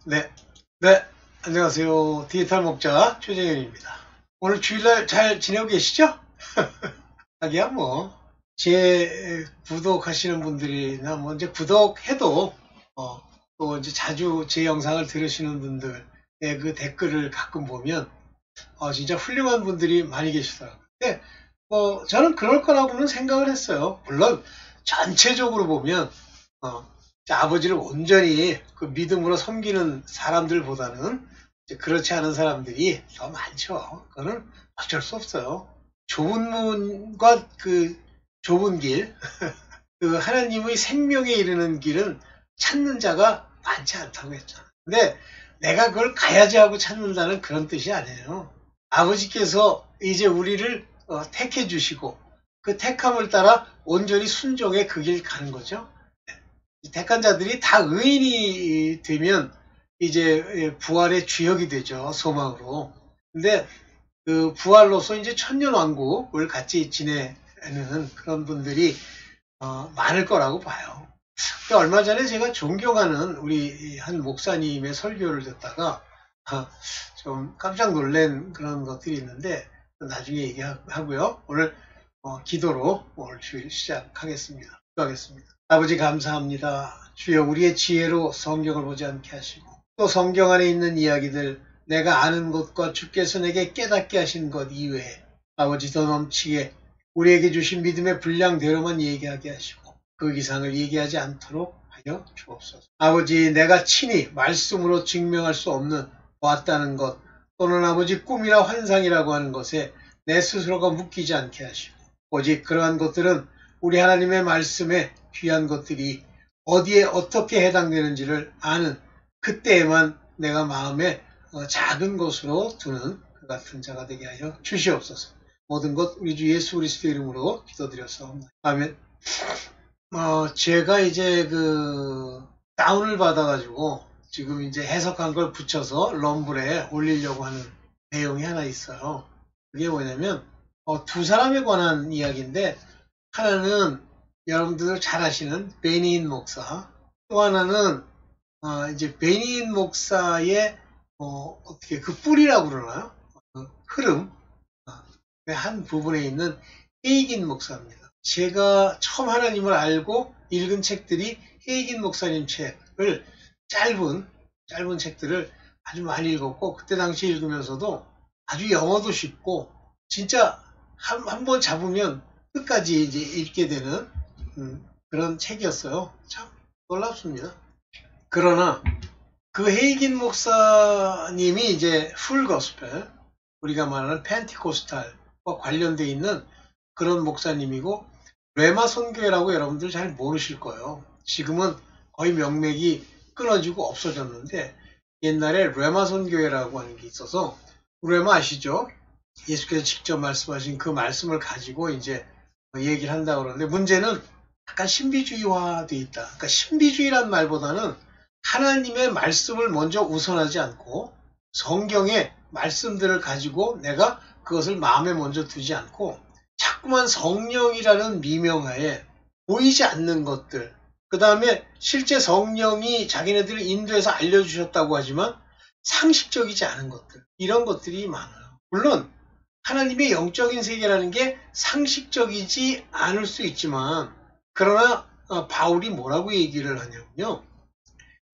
네. 네. 안녕하세요. 디지털 목자 최정현입니다. 오늘 주일날 잘 지내고 계시죠? 하기야 뭐, 제 구독하시는 분들이나 뭐 이제 구독해도, 또 이제 자주 제 영상을 들으시는 분들의 그 댓글을 가끔 보면, 진짜 훌륭한 분들이 많이 계시더라고요. 근데, 저는 그럴 거라고는 생각을 했어요. 물론, 전체적으로 보면, 아버지를 온전히 그 믿음으로 섬기는 사람들보다는 그렇지 않은 사람들이 더 많죠. 그거는 어쩔 수 없어요. 좁은 문과 그 좁은 길, 그 하나님의 생명에 이르는 길은 찾는 자가 많지 않다고 했잖아. 근데 내가 그걸 가야지 하고 찾는다는 그런 뜻이 아니에요. 아버지께서 이제 우리를 택해 주시고 그 택함을 따라 온전히 순종해 그 길 가는 거죠. 택한 자들이 다 의인이 되면 이제 부활의 주역이 되죠. 소망으로. 근데 그 부활로서 이제 천년왕국을 같이 지내는 그런 분들이 많을 거라고 봐요. 얼마 전에 제가 존경하는 우리 한 목사님의 설교를 듣다가 좀 깜짝 놀란 그런 것들이 있는데 나중에 얘기하고요. 오늘 기도로 오늘 주일 시작하겠습니다. 기도하겠습니다. 아버지 감사합니다. 주여 우리의 지혜로 성경을 보지 않게 하시고 또 성경 안에 있는 이야기들 내가 아는 것과 주께서 내게 깨닫게 하신 것 이외에 아버지 더 넘치게 우리에게 주신 믿음의 분량대로만 얘기하게 하시고 그 이상을 얘기하지 않도록 하여 주옵소서. 아버지 내가 친히 말씀으로 증명할 수 없는 왔다는 것 또는 아버지 꿈이나 환상이라고 하는 것에 내 스스로가 묶이지 않게 하시고 오직 그러한 것들은 우리 하나님의 말씀에 귀한 것들이 어디에 어떻게 해당되는지를 아는 그때에만 내가 마음에 작은 것으로 두는 그 같은 자가 되게 하여 주시옵소서. 모든 것 우리 주 예수 그리스도 이름으로 기도드렸사옵나이다. 아멘. 제가 이제 그 다운을 받아가지고 지금 이제 해석한 걸 붙여서 럼블에 올리려고 하는 내용이 하나 있어요. 그게 뭐냐면 두 사람에 관한 이야기인데 하나는 여러분들 잘 아시는 베니힌 목사, 또 하나는 이제 베니힌 목사의 어떻게 그 뿌리라고 그러나요? 그 흐름 한 부분에 있는 헤이긴 목사입니다. 제가 처음 하나님을 알고 읽은 책들이 헤이긴 목사님 책을 짧은 책들을 아주 많이 읽었고 그때 당시 읽으면서도 아주 영어도 쉽고 진짜 한 번 잡으면 끝까지 이제 읽게 되는 그런 책이었어요. 참 놀랍습니다. 그러나 그 헤이긴 목사님이 이제 풀 거스펠, 우리가 말하는 펜티코스탈과 관련되어 있는 그런 목사님이고 레마 선교회라고 여러분들 잘 모르실 거예요. 지금은 거의 명맥이 끊어지고 없어졌는데 옛날에 레마 선교회라고 하는 게 있어서 레마 아시죠? 예수께서 직접 말씀하신 그 말씀을 가지고 이제 얘기를 한다고 그러는데 문제는 약간 신비주의화되어 있다. 그러니까 신비주의란 말보다는 하나님의 말씀을 먼저 우선하지 않고 성경의 말씀들을 가지고 내가 그것을 마음에 먼저 두지 않고 자꾸만 성령이라는 미명하에 보이지 않는 것들, 그 다음에 실제 성령이 자기네들을 인도해서 알려주셨다고 하지만 상식적이지 않은 것들, 이런 것들이 많아요. 물론 하나님의 영적인 세계라는 게 상식적이지 않을 수 있지만 그러나 바울이 뭐라고 얘기를 하냐면요.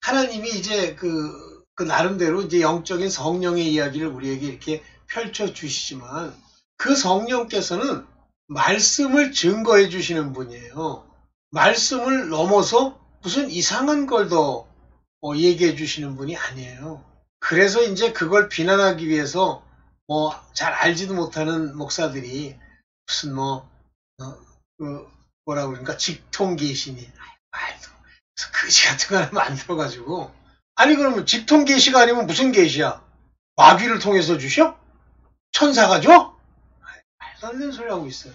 하나님이 이제 그 나름대로 이제 영적인 성령의 이야기를 우리에게 이렇게 펼쳐 주시지만 그 성령께서는 말씀을 증거해 주시는 분이에요. 말씀을 넘어서 무슨 이상한 걸 더 얘기해 주시는 분이 아니에요. 그래서 이제 그걸 비난하기 위해서 잘 알지도 못하는 목사들이 무슨 뭐라고 그러니까 직통계시니 말도 그지 같은 거 하나 만들어가지고 아니 그러면 직통계시가 아니면 무슨 계시야? 마귀를 통해서 주셔? 천사가 줘? 말도 안 되는 소리 하고 있어요.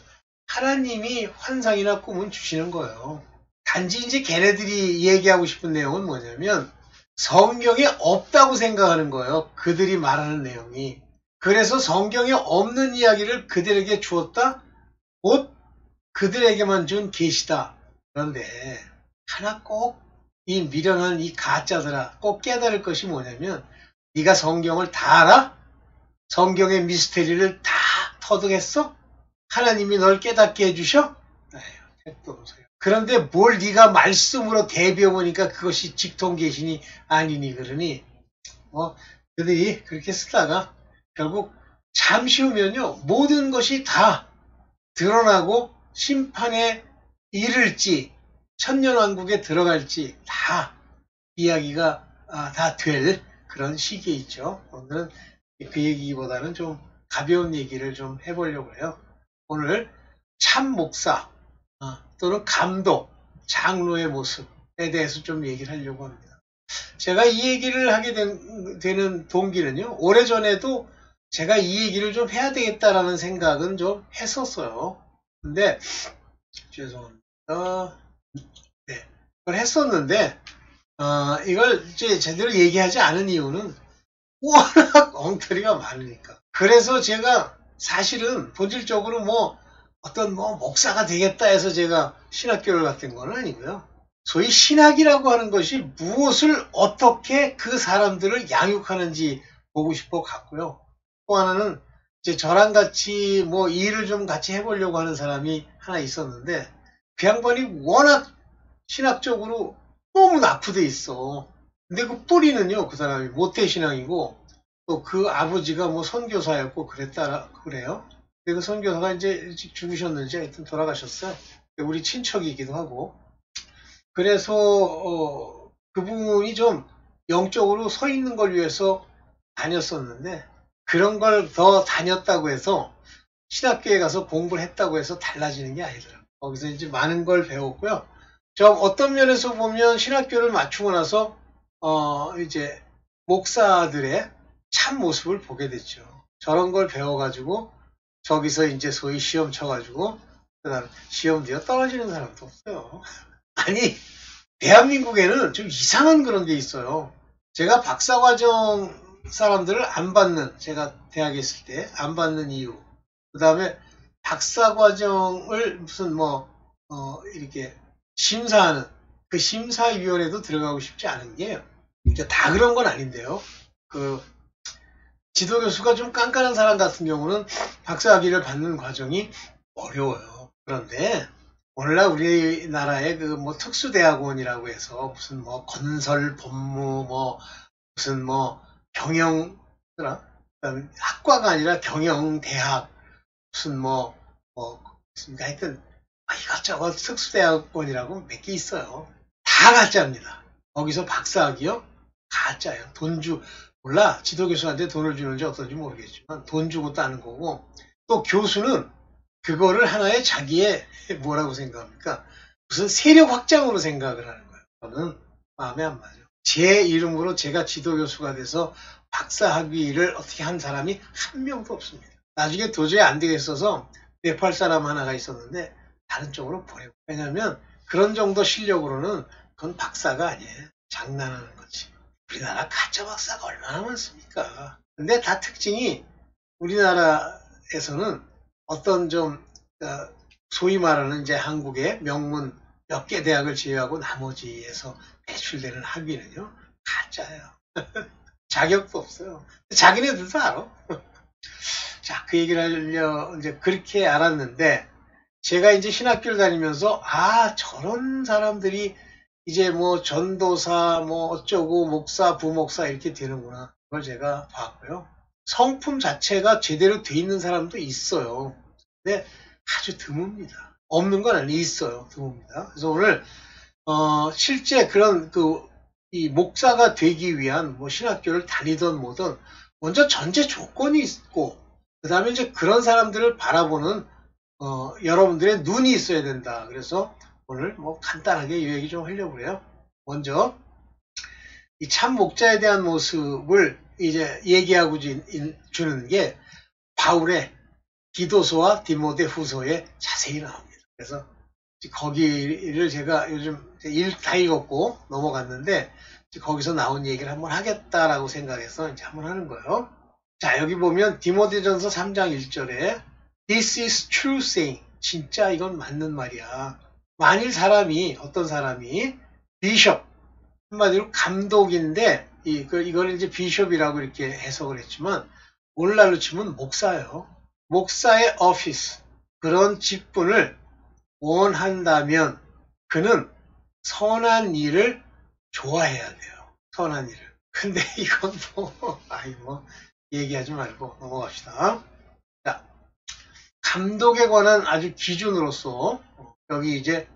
하나님이 환상이나 꿈은 주시는 거예요. 단지 이제 걔네들이 얘기하고 싶은 내용은 뭐냐면 성경에 없다고 생각하는 거예요. 그들이 말하는 내용이. 그래서 성경에 없는 이야기를 그들에게 주었다. 곧 그들에게만 준 계시다. 그런데 하나 꼭 이 미련한 이 가짜들아, 꼭 깨달을 것이 뭐냐면 네가 성경을 다 알아? 성경의 미스테리를 다 터득했어? 하나님이 널 깨닫게 해주셔? 아유, 택도 보세요. 그런데 뭘 네가 말씀으로 대비해보니까 그것이 직통계신이 아니니 그러니 그들이 그렇게 쓰다가 결국 잠시 후면요 모든 것이 다 드러나고 심판에 이를지 천년왕국에 들어갈지 다 이야기가 다 될 그런 시기에 있죠. 오늘은 그 얘기보다는 좀 가벼운 얘기를 좀 해보려고 해요. 오늘 참 목사 또는 감독, 장로의 모습에 대해서 좀 얘기를 하려고 합니다. 제가 이 얘기를 하게 되는 동기는요. 오래전에도 제가 이 얘기를 좀 해야 되겠다라는 생각은 좀 했었어요. 근데 죄송합니다. 네, 그걸 했었는데 이걸 이제 제대로 얘기하지 않은 이유는 워낙 엉터리가 많으니까. 그래서 제가 사실은 본질적으로 어떤 목사가 되겠다 해서 제가 신학교를 갔던 건 아니고요. 소위 신학이라고 하는 것이 무엇을 어떻게 그 사람들을 양육하는지 보고 싶어 갔고요. 또 하나는 이제 저랑 같이 일을 좀 같이 해보려고 하는 사람이 하나 있었는데 그 양반이 워낙 신학적으로 너무 낙후돼 있어. 근데 그 뿌리는요, 그 사람이 모태신앙이고 또 그 아버지가 선교사였고 그래요. 근데 그 선교사가 이제 일찍 죽으셨는지 하여튼 돌아가셨어요. 우리 친척이기도 하고. 그래서 그분이 좀 영적으로 서 있는 걸 위해서 다녔었는데 그런 걸 더 다녔다고 해서 신학교에 가서 공부를 했다고 해서 달라지는 게 아니더라고요. 거기서 이제 많은 걸 배웠고요. 좀 어떤 면에서 보면 신학교를 마치고 나서 이제 목사들의 참 모습을 보게 됐죠. 저런 걸 배워가지고 저기서 이제 소위 시험 쳐가지고 그다음 시험 뒤에 떨어지는 사람도 없어요. 아니 대한민국에는 좀 이상한 그런 게 있어요. 제가 박사과정 사람들을 안 받는, 제가 대학에 있을 때 안 받는 이유, 그 다음에 박사과정을 무슨 이렇게 심사하는 그 심사위원회도 들어가고 싶지 않은 게 다 그런 건 아닌데요. 그 지도교수가 좀 깐깐한 사람 같은 경우는 박사학위를 받는 과정이 어려워요. 그런데 오늘날 우리나라의 그 특수대학원이라고 해서 무슨 건설 법무 무슨 경영 학과가 아니라 경영대학 무슨 하여튼 이것저것 특수대학원이라고 몇 개 있어요. 다 가짜입니다. 거기서 박사학위요? 가짜예요. 몰라. 지도교수한테 돈을 주는지 어떤지 모르겠지만 돈 주고 따는 거고 또 교수는 그거를 하나의 자기의 뭐라고 생각합니까? 무슨 세력 확장으로 생각을 하는 거예요. 저는 마음에 안 맞아요. 제 이름으로 제가 지도교수가 돼서 박사학위를 어떻게 한 사람이 한 명도 없습니다. 나중에 도저히 안 되겠어서 네팔 사람 하나가 있었는데 다른 쪽으로 보내고. 왜냐하면 그런 정도 실력으로는 그건 박사가 아니에요. 장난하는 거지. 우리나라 가짜 박사가 얼마나 많습니까? 근데 다 특징이 우리나라에서는 어떤 좀 소위 말하는 이제 한국의 명문 몇 개 대학을 제외하고 나머지에서 배출되는 학위는요 가짜예요. 자격도 없어요. 자기네들도 알아. 자, 그 얘기를 하려 이제 그렇게 알았는데 제가 이제 신학교를 다니면서 저런 사람들이 이제 전도사 어쩌고 목사 부목사 이렇게 되는구나. 그걸 제가 봤고요. 성품 자체가 제대로 돼 있는 사람도 있어요. 근데 아주 드뭅니다. 없는 건 아니 있어요. 드뭅니다. 그래서 오늘 실제 그런 이 목사가 되기 위한 신학교를 다니던 뭐든 먼저 전제 조건이 있고 그 다음에 이제 그런 사람들을 바라보는 여러분들의 눈이 있어야 된다. 그래서 오늘 간단하게 이 얘기 좀 하려고 해요. 먼저 이 참 목자에 대한 모습을 이제 얘기하고 주는 게 바울의 디도서와 디모데 후서에 자세히 나옵니다. 그래서 거기를 제가 요즘 다 읽었고 넘어갔는데 거기서 나온 얘기를 한번 하겠다라고 생각해서 이제 한번 하는 거예요. 자, 여기 보면 디모데전서 3장 1절에 This is true saying. 진짜 이건 맞는 말이야. 만일 어떤 사람이 비숍, 한마디로 감독인데 이걸 이제 비숍이라고 이렇게 해석을 했지만 오늘날로 치면 목사예요. 목사의 오피스, 그런 직분을 원한다면 그는 선한 일을 좋아해야 돼요. 선한 일을. 근데 이건 뭐 얘기하지 말고 넘어갑시다. 자, 감독에 관한 아주 기준으로서 여기 이제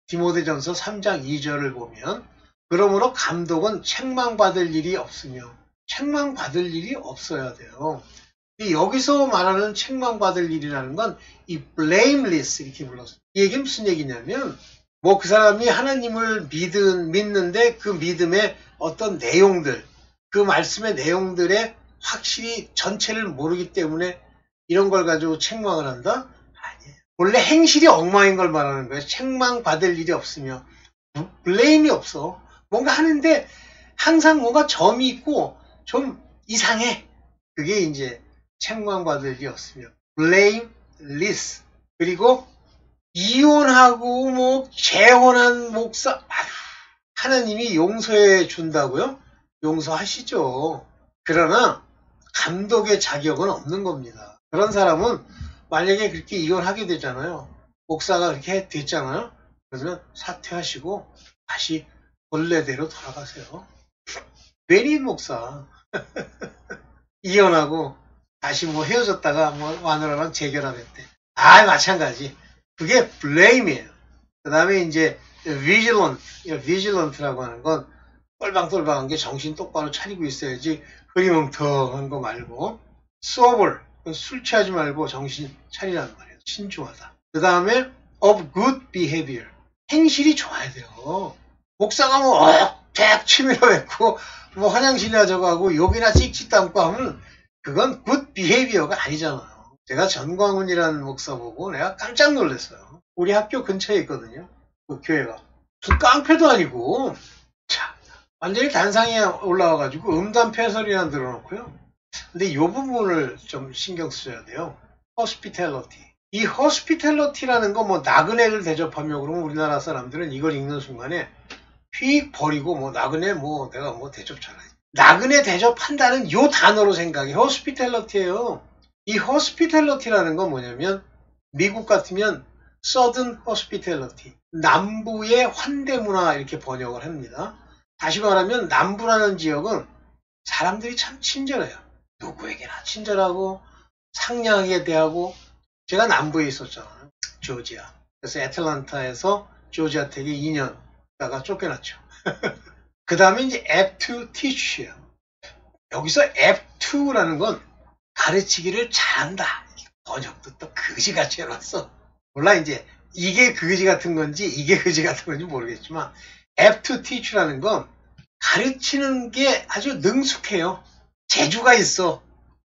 디모데전서 3장 2절을 보면, 그러므로 감독은 책망받을 일이 없으며, 책망받을 일이 없어야 돼요. 여기서 말하는 책망받을 일이라는 건 이 blameless 이렇게 불렀어요. 이 얘기는 무슨 얘기냐면, 뭐 그 사람이 하나님을 믿는데 그 믿음의 어떤 내용들, 그 말씀의 내용들에 확실히 전체를 모르기 때문에 이런 걸 가지고 책망을 한다? 아니에요. 원래 행실이 엉망인 걸 말하는 거예요. 책망받을 일이 없으며 blame이 없어. 뭔가 하는데 항상 뭔가 점이 있고 좀 이상해. 그게 이제 책망받을 일이 없으며 blameless. 그리고 이혼하고 뭐 재혼한 목사, 하나님이 용서해 준다고요? 용서하시죠. 그러나 감독의 자격은 없는 겁니다. 그런 사람은 만약에 그렇게 이혼하게 되잖아요. 목사가 그렇게 됐잖아요. 그러면 사퇴하시고 다시 원래대로 돌아가세요. 괜히 목사 이혼하고 다시 뭐 헤어졌다가 뭐 마누라랑 재결합했대. 마찬가지. 그게 blame이에요. 그 다음에 이제 vigilant라고 하는 건 똘방똘방한 게 정신 똑바로 차리고 있어야지 흐리멍텅한 거 말고, sober, 술 취하지 말고 정신 차리라는 말이에요. 신중하다. 그 다음에 of good behavior, 행실이 좋아야 돼요. 목사가 뭐 대학 취미로 했고 뭐 화장실이나 저거 하고 욕이나 찍찍 담고 하면 그건 good behavior가 아니잖아요. 제가 전광훈이라는 목사 보고 내가 깜짝 놀랐어요. 우리 학교 근처에 있거든요. 그 교회가. 무슨 깡패도 아니고, 자, 완전히 단상에 올라와가지고 음담 패설이나 들어놓고요. 근데 이 부분을 좀 신경 써야 돼요. hospitality. 이 hospitality라는 거 뭐 나그네를 대접하며 그러면 우리나라 사람들은 이걸 읽는 순간에 휙 버리고 뭐 나그네 뭐 내가 뭐 대접 잘하지. 나그네 대접한다는 요 단어로 생각해. hospitality예요. 이 hospitality라는 건 뭐냐면 미국 같으면 Southern hospitality, 남부의 환대 문화 이렇게 번역을 합니다. 다시 말하면 남부라는 지역은 사람들이 참 친절해요. 누구에게나 친절하고 상냥하게 대하고. 제가 남부에 있었잖아요. 조지아. 그래서 애틀란타에서 조지아 텍에 2년 있다가 쫓겨났죠. 그 다음에 이제 apto teach예요. 여기서 apto라는 건 가르치기를 잘한다. 번역도 또 그지같이 해놨어. 몰라 이제 이게 그지 같은 건지 이게 그지 같은 건지 모르겠지만 apto teach라는 건 가르치는 게 아주 능숙해요. 재주가 있어.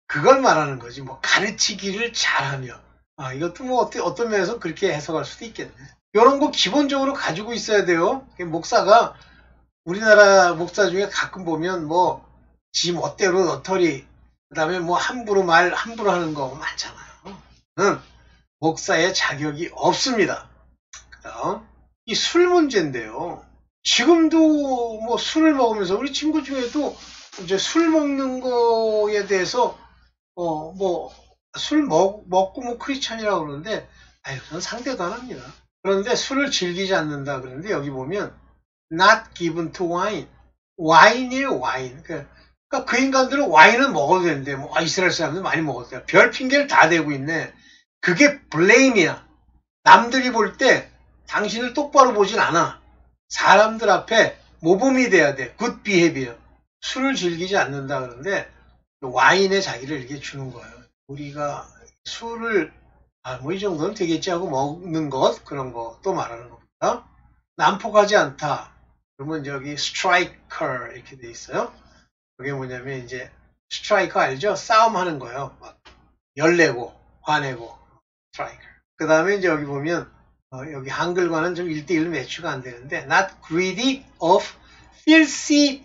그걸 말하는 거지. 뭐 가르치기를 잘하며. 이것도 뭐 어떤 면에서 그렇게 해석할 수도 있겠네. 이런 거 기본적으로 가지고 있어야 돼요. 목사가 우리나라 목사 중에 가끔 보면 뭐 지 멋대로 너털이, 그 다음에 뭐 함부로 하는 거 많잖아요. 목사의 자격이 없습니다. 그 다음 이 술 문제인데요. 지금도 뭐 술을 먹으면서 우리 친구 중에도 이제 술 먹는 거에 대해서 뭐 술 먹고 뭐 크리스찬이라고 그러는데 그건 상대도 안 합니다. 그런데 술을 즐기지 않는다 그러는데 여기 보면 not given to wine, 와인이에요. 와인. 그러니까 그 인간들은 와인을 먹어도 되는데 뭐 이스라엘 사람들 많이 먹었대요. 별 핑계를 다 대고 있네. 그게 blame이야. 남들이 볼 때 당신을 똑바로 보진 않아. 사람들 앞에 모범이 돼야 돼. good behavior. 술을 즐기지 않는다 그러는데 와인에 자기를 이렇게 주는 거예요. 우리가 술을 뭐 이 정도는 되겠지 하고 먹는 것, 그런 거 또 말하는 겁니다. 난폭하지 않다. 그러면 여기 striker 이렇게 돼 있어요. 그게 뭐냐면 이제 스트라이커 알죠? 싸움하는 거예요. 막 열내고 화내고 스트라이커. 그 다음에 이제 여기 보면 여기 한글과는 좀 1:1 매치가 안 되는데 not greedy of filthy,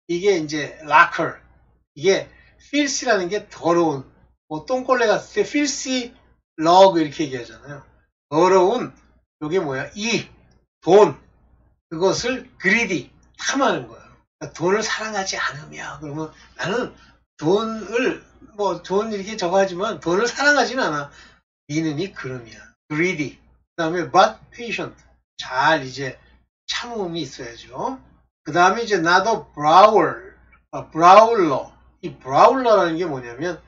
이게 이제 locker. 이게 filthy라는 게 더러운, 뭐 똥걸레 갔을 때 filthy rug 이렇게 얘기하잖아요. 더러운, 이게 뭐야? 돈, 그것을 greedy, 탐하는 거예요. 그러니까 돈을 사랑하지 않으며, 그러면 나는 돈을, 돈 이렇게 저거 하지만 돈을 사랑하진 않아. 이놈이 그름이야. greedy. 그 다음에 but patient. 잘 이제 참음이 있어야죠. 그 다음에 이제 not a brawler. 이 brawler라는 게 뭐냐면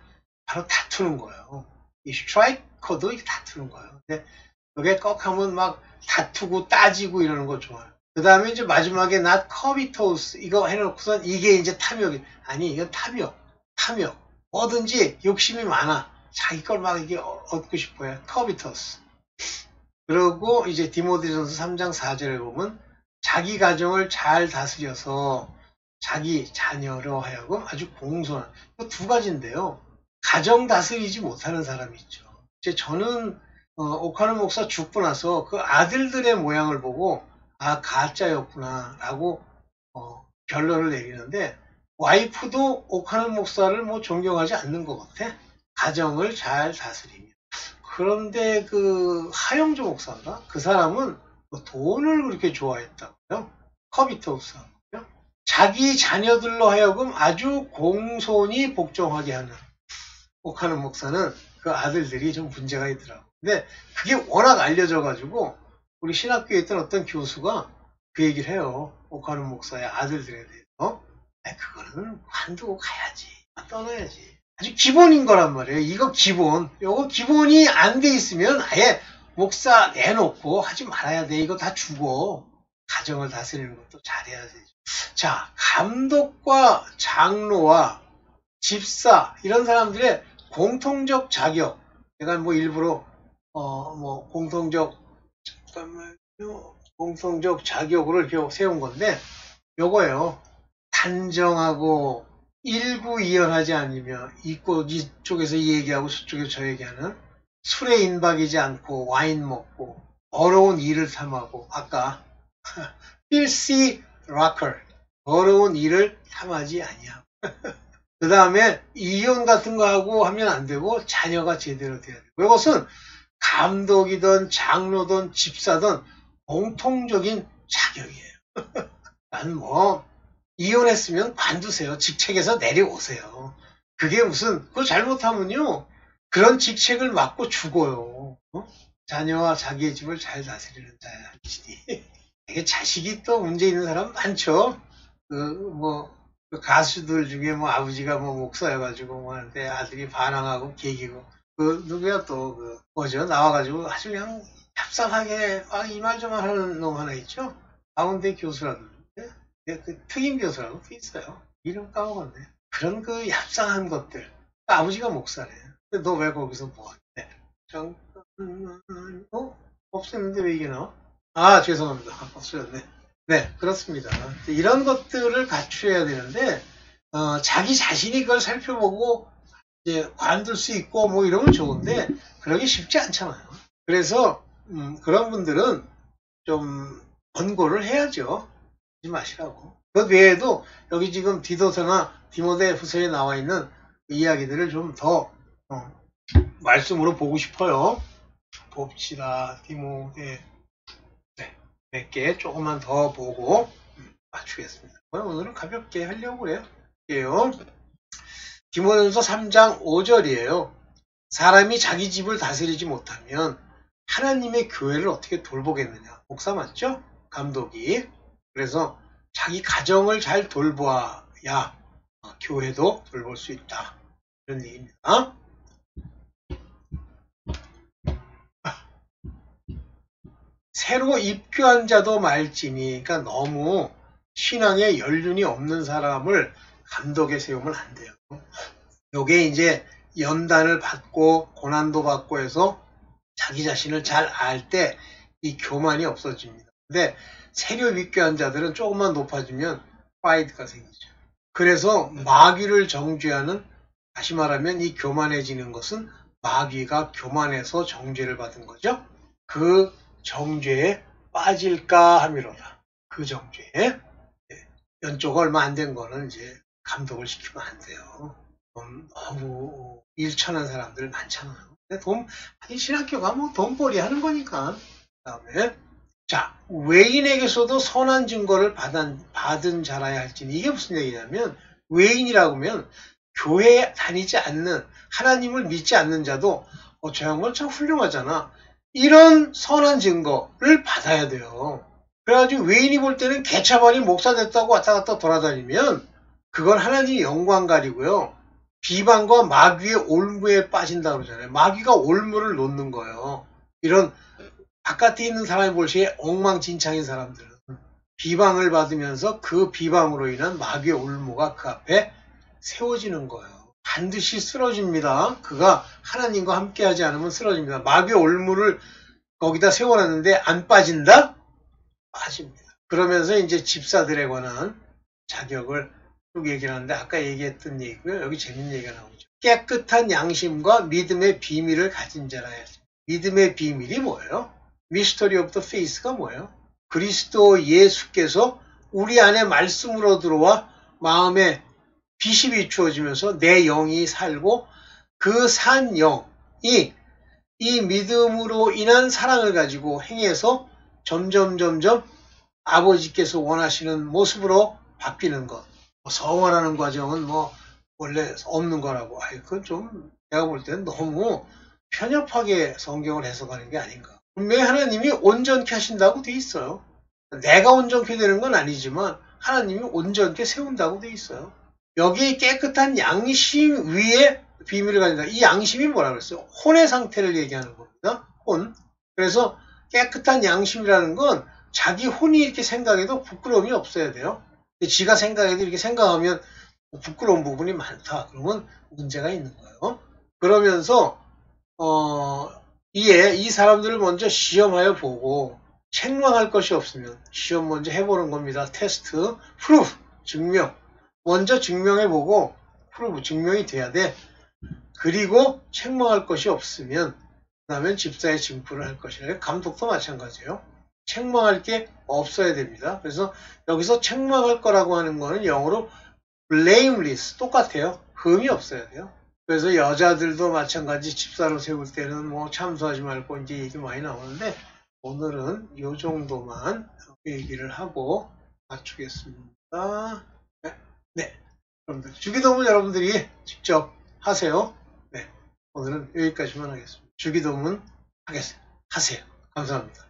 바로 다투는 거예요. 이 스트라이커도 이렇게 다투는 거예요. 근데 여기에 꺽 하면 막 다투고 따지고 이러는 거 좋아요. 그 다음에 이제 마지막에 not covetous 이거 해놓고선 이게 이제 탐욕이 아니 이건 탐욕. 뭐든지 욕심이 많아. 자기 걸 막 이게 얻고 싶어요. covetous. 그리고 이제 디모데전서 3장 4절에 보면 자기 가정을 잘 다스려서 자기 자녀로 하여금 아주 공손한 두 가지인데요. 가정 다스리지 못하는 사람이 있죠. 이제 저는 오카노 목사 죽고 나서 그 아들들의 모양을 보고 아 가짜였구나 라고 결론을 내리는데 와이프도 오카노 목사를 뭐 존경하지 않는 것 같아. 가정을 잘 다스리며. 그런데 그 하영조 목사인가? 그 사람은 돈을 그렇게 좋아했다고요. 커비터우스하고요. 자기 자녀들로 하여금 아주 공손히 복종하게 하는 오카노 목사는 그 아들들이 좀 문제가 있더라고요. 근데 그게 워낙 알려져가지고 우리 신학교에 있던 어떤 교수가 그 얘기를 해요. 오카노 목사의 아들들에 대해서. 그거는 관두고 가야지. 떠나야지. 아주 기본인 거란 말이에요. 이거 기본. 요거 기본이 안 돼 있으면 아예 목사 내놓고 하지 말아야 돼. 이거 다 죽어. 가정을 다스리는 것도 잘해야 되죠. 자, 감독과 장로와 집사 이런 사람들의 공통적 자격. 내가 뭐 일부러 공통적 자격으로 이렇게 세운 건데 요거예요. 단정하고 일구이연하지 않으며 이쪽에서 이 얘기하고 저쪽에서 저 얘기하는 술에 인박이지 않고 와인 먹고 어려운 일을 탐하고 아까 filthy rocker 어려운 일을 탐하지 아니하고 그 다음에 이혼 같은 거 하고 하면 안 되고 자녀가 제대로 돼야 되고 이것은 감독이든 장로든 집사든 공통적인 자격이에요. 난 이혼했으면 관두세요. 직책에서 내려오세요. 그게 무슨 그거 잘못하면요. 그런 직책을 맡고 죽어요. 자녀와 자기의 집을 잘 다스리는 자야지. 이게 자식이 또 문제 있는 사람 많죠. 그 가수들 중에 아버지가 목사여가지고 하는데 아들이 반항하고 개기고 누구야 또 뭐죠 나와가지고 아주 그냥 얍삽하게 이 말 좀 하는 놈 하나 있죠. 가운데 교수라는데 그 특임 교수라고 있어요. 이름 까먹었네. 그런 그 얍상한 것들. 아버지가 목사래. 근데 너 왜 거기서 뭐하는데? 없었는데 왜 이게 나와? 아 죄송합니다. 없어졌네. 네 그렇습니다. 이런 것들을 갖추어야 되는데 자기 자신이 그걸 살펴보고 이제 관둘 수 있고 이러면 좋은데 그러기 쉽지 않잖아요. 그래서 그런 분들은 좀 권고를 해야죠. 하지 마시라고. 그 외에도 여기 지금 디도서나 디모데 후서에 나와 있는 이야기들을 좀 더 말씀으로 보고 싶어요. 봅시다. 디모데 몇 개 조금만 더 보고 맞추겠습니다. 오늘은 가볍게 하려고 해요. 디모데전서 3장 5절이에요. 사람이 자기 집을 다스리지 못하면 하나님의 교회를 어떻게 돌보겠느냐. 목사 맞죠? 감독이. 그래서 자기 가정을 잘 돌보아야 교회도 돌볼 수 있다. 이런 얘기입니다. 새로 입교한 자도 말지니 그러니까 너무 신앙에 연륜이 없는 사람을 감독에 세우면 안 돼요. 요게 이제 연단을 받고 고난도 받고 해서 자기 자신을 잘 알 때 이 교만이 없어집니다. 근데 새로 입교한 자들은 조금만 높아지면 프라이드가 생기죠. 그래서 마귀를 정죄하는 다시 말하면 이 교만해지는 것은 마귀가 교만해서 정죄를 받은 거죠. 그 정죄에 빠질까 함이로다. 그 정죄에 연조가 얼마 안 된 거는 이제 감독을 시키면 안 돼요. 너무 일천한 사람들 많잖아요. 근데 신학교가 돈벌이 하는 거니까. 그 다음에 자, 외인에게서도 선한 증거를 받은 자라야 할지니, 이게 무슨 얘기냐면, 외인이라고 하면 교회에 다니지 않는, 하나님을 믿지 않는 자도 저 양반 참 훌륭하잖아, 이런 선한 증거를 받아야 돼요. 그래가지고 외인이 볼 때는 개차반이 목사 됐다고 왔다 갔다 돌아다니면 그건 하나님의 영광 가리고요, 비방과 마귀의 올무에 빠진다고 그러잖아요. 마귀가 올무를 놓는 거예요. 이런 바깥에 있는 사람이 볼 시에 엉망진창인 사람들은 비방을 받으면서 그 비방으로 인한 마귀의 올무가 그 앞에 세워지는 거예요. 반드시 쓰러집니다. 그가 하나님과 함께하지 않으면 쓰러집니다. 마귀의 올무를 거기다 세워놨는데 안 빠진다? 빠집니다. 그러면서 이제 집사들에 관한 자격을 쭉 얘기를 하는데, 아까 얘기했던 얘기고요. 여기 재밌는 얘기가 나오죠. 깨끗한 양심과 믿음의 비밀을 가진 자라 해야죠. 믿음의 비밀이 뭐예요? 미스터리 오브 더 페이스가 뭐예요? 그리스도 예수께서 우리 안에 말씀으로 들어와 마음에 빛이 비추어지면서 내 영이 살고, 그 산 영이 이 믿음으로 인한 사랑을 가지고 행해서 점점 아버지께서 원하시는 모습으로 바뀌는 것. 성화라는 과정은 원래 없는 거라고. 그건 좀 내가 볼 때는 너무 편협하게 성경을 해석하는 게 아닌가. 분명히 하나님이 온전케 하신다고 돼 있어요. 내가 온전케 되는 건 아니지만 하나님이 온전케 세운다고 돼 있어요. 여기 깨끗한 양심 위에 비밀을 가진다. 이 양심이 뭐라 그랬어요? 혼의 상태를 얘기하는 겁니다. 혼. 그래서 깨끗한 양심이라는 건 자기 혼이 이렇게 생각해도 부끄러움이 없어야 돼요. 지가 생각해도 이렇게 생각하면 부끄러운 부분이 많다. 그러면 문제가 있는 거예요. 그러면서 이 사람들을 먼저 시험하여 보고, 책망할 것이 없으면 시험 먼저 해보는 겁니다. 테스트, 프루프, 증명. 먼저 증명해보고 프루프, 증명이 돼야 돼. 그리고 책망할 것이 없으면 그 다음엔 집사의 증표를 할 것이에요. 감독도 마찬가지예요. 책망할 게 없어야 됩니다. 그래서 여기서 책망할 거라고 하는 거는 영어로 blameless, 똑같아요. 흠이 없어야 돼요. 그래서 여자들도 마찬가지, 집사로 세울 때는 참수하지 말고 이제 얘기 많이 나오는데, 오늘은 이 정도만 얘기를 하고 맞추겠습니다. 네. 여러분들, 주기도문 여러분들이 직접 하세요. 네. 오늘은 여기까지만 하겠습니다. 주기도문 하세요. 감사합니다.